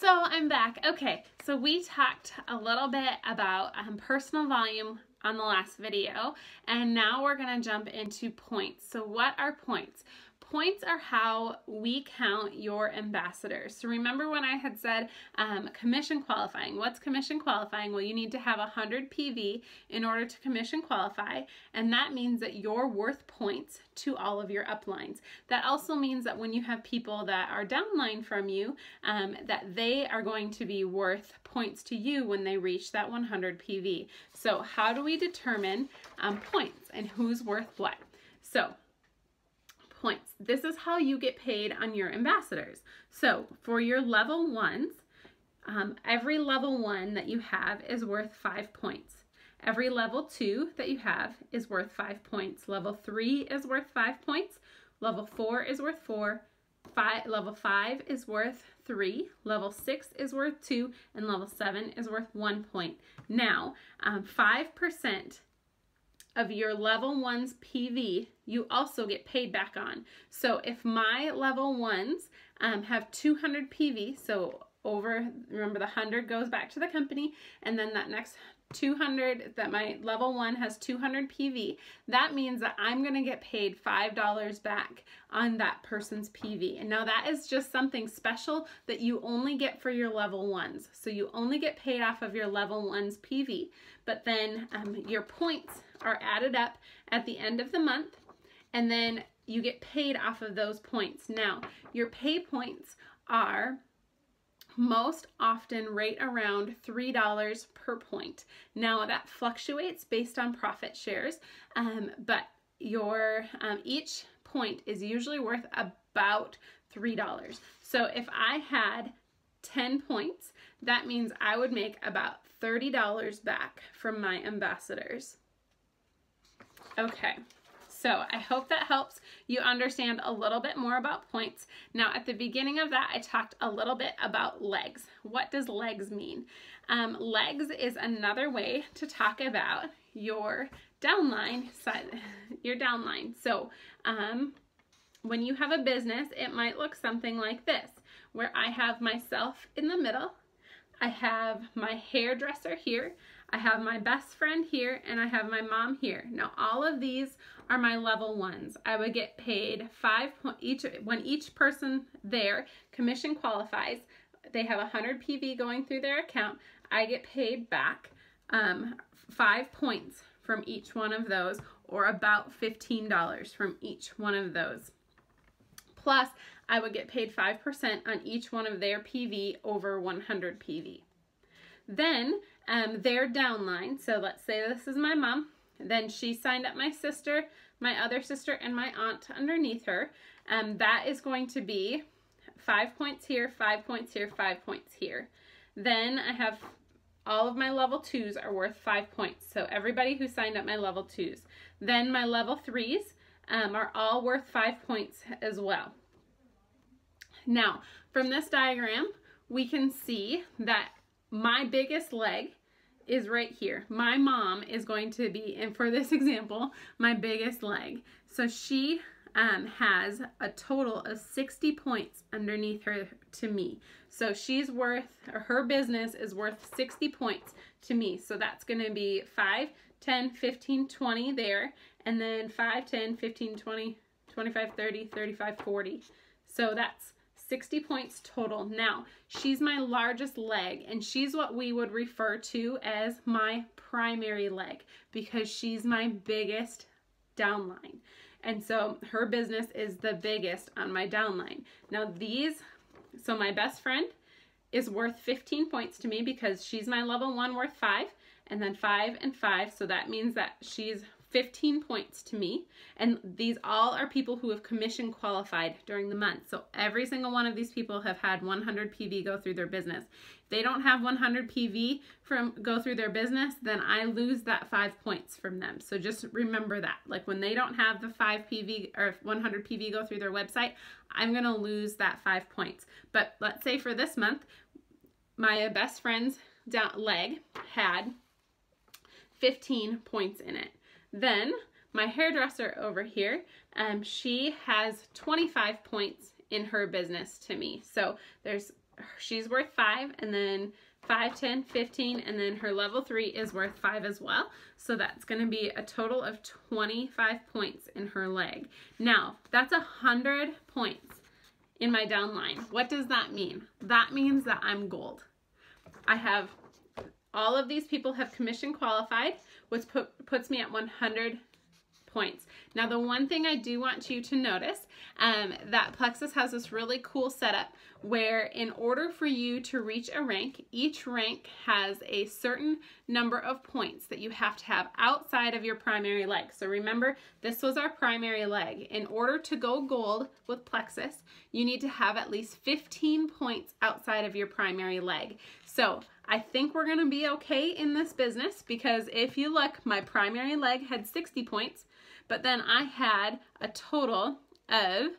So I'm back. Okay, so we talked a little bit about personal volume on the last video, and now we're going to jump into points. So what are points? Points are how we count your ambassadors. So remember when I had said commission qualifying. What's commission qualifying? Well, you need to have 100 PV in order to commission qualify, and that means that you're worth points to all of your uplines. That also means that when you have people that are downline from you, that they are going to be worth points to you when they reach that 100 PV. So how do we determine points and who's worth what? So points. This is how you get paid on your ambassadors. So for your level ones, every level 1 that you have is worth 5 points. Every level 2 that you have is worth 5 points. Level 3 is worth 5 points. Level 4 is worth 4. Level 5 is worth 3. Level 6 is worth 2. And level 7 is worth 1 point. Now, 5% of your level 1's PV, you also get paid back on. So if my level 1's have 200 PV, so remember the 100 goes back to the company, and then that next 200, that my level 1 has 200 PV, that means that I'm going to get paid $5 back on that person's PV. And now that is just something special that you only get for your level 1's. So you only get paid off of your level 1's PV, but then your points are added up at the end of the month, and then you get paid off of those points. Now, your pay points are most often right around $3 per point. Now that fluctuates based on profit shares, but your each point is usually worth about $3. So if I had 10 points, that means I would make about $30 back from my ambassadors. Okay. So I hope that helps you understand a little bit more about points. Now at the beginning of that, I talked a little bit about legs. What does legs mean? Legs is another way to talk about your downline side, your downline. So when you have a business, it might look something like this, where I have myself in the middle, I have my hairdresser here, I have my best friend here, and I have my mom here. Now all of these are my level 1's. I would get paid 5 points each when each person there commission qualifies. They have 100 PV going through their account. I get paid back 5 points from each one of those, or about $15 from each one of those. Plus, I would get paid 5% on each one of their PV over 100 PV. Then their downline, so let's say this is my mom, then she signed up my sister, my other sister, and my aunt underneath her. That is going to be 5 points here, 5 points here, 5 points here. Then I have all of my level 2's are worth 5 points. So everybody who signed up my level 2's. Then my level 3's are all worth 5 points as well. Now, from this diagram, we can see that my biggest leg is right here. My mom is going to be, and for this example, my biggest leg. So she has a total of 60 points underneath her to me. So she's worth, or her business is worth 60 points to me. So that's going to be 5, 10, 15, 20 there, and then 5, 10, 15, 20, 25, 30, 35, 40. So that's 60 points total. Now, she's my largest leg, and she's what we would refer to as my primary leg because she's my biggest downline. And so her business is the biggest on my downline. Now so my best friend is worth 15 points to me because she's my level 1 worth 5, and then 5 and 5. So that means that she's 15 points to me, and these all are people who have commission qualified during the month. So every single one of these people have had 100 PV go through their business. If they don't have 100 PV go through their business, then I lose that 5 points from them. So just remember that, like when they don't have the 5 PV or 100 PV go through their website, I'm going to lose that 5 points. But let's say for this month, my best friend's leg had 15 points in it. Then my hairdresser over here, she has 25 points in her business to me. So there's she's worth 5, and then 5, 10, 15, and then her level 3 is worth 5 as well. So that's going to be a total of 25 points in her leg. Now, that's 100 points in my downline. What does that mean? That means that I'm gold. I have, all of these people have commission qualified, which puts me at 100 points. Now, the one thing I do want you to notice, that Plexus has this really cool setup where in order for you to reach a rank, each rank has a certain number of points that you have to have outside of your primary leg. So remember, this was our primary leg. In order to go gold with Plexus, you need to have at least 15 points outside of your primary leg. So I think we're gonna be okay in this business, because if you look, my primary leg had 60 points, but then I had a total of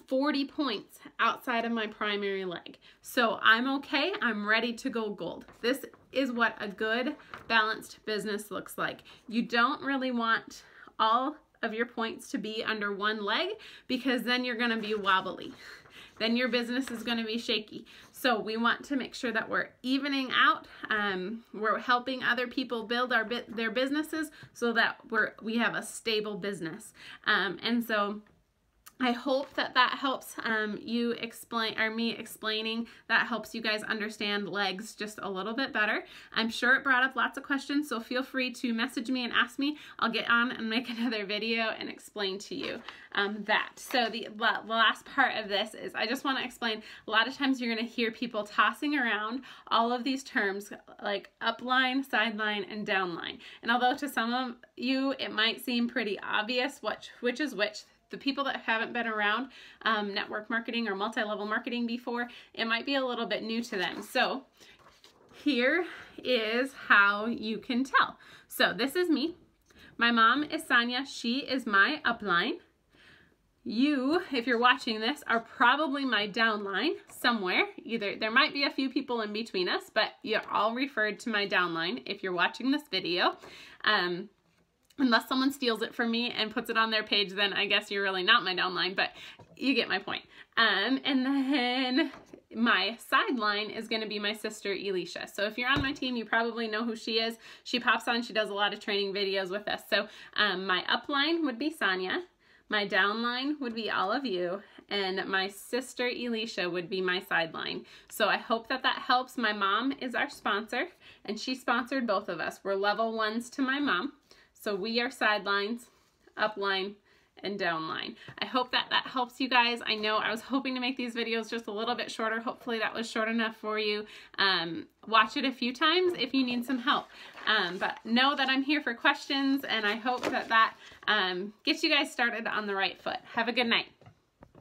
40 points outside of my primary leg. So I'm okay, I'm ready to go gold. This is what a good balanced business looks like. You don't really want all of your points to be under one leg, because then you're gonna be wobbly. Then your business is gonna be shaky. So we want to make sure that we're evening out. We're helping other people build their businesses so that we have a stable business. And so I hope that that helps you explain, or me explaining, that helps you guys understand legs just a little bit better. I'm sure it brought up lots of questions, so feel free to message me and ask me. I'll get on and make another video and explain to you that. So the last part of this is I just want to explain, a lot of times you're going to hear people tossing around all of these terms like upline, sideline, and downline. And although to some of you it might seem pretty obvious which is which, the people that haven't been around network marketing or multi-level marketing before, it might be a little bit new to them. So here is how you can tell. So this is me. My mom is Sonia. She is my upline. You, if you're watching this, are probably my downline somewhere. Either there might be a few people in between us, but you're all referred to my downline if you're watching this video. Unless someone steals it from me and puts it on their page, then I guess you're really not my downline, but you get my point. And then my sideline is going to be my sister, Elisha. So if you're on my team, you probably know who she is. She pops on, she does a lot of training videos with us. So my upline would be Sonia, my downline would be all of you, and my sister, Elisha, would be my sideline. So I hope that that helps. My mom is our sponsor, and she sponsored both of us. We're level 1s to my mom. So we are sidelines, upline, and downline. I hope that that helps you guys. I know I was hoping to make these videos just a little bit shorter. Hopefully that was short enough for you. Watch it a few times if you need some help. But know that I'm here for questions, and I hope that that gets you guys started on the right foot. Have a good night.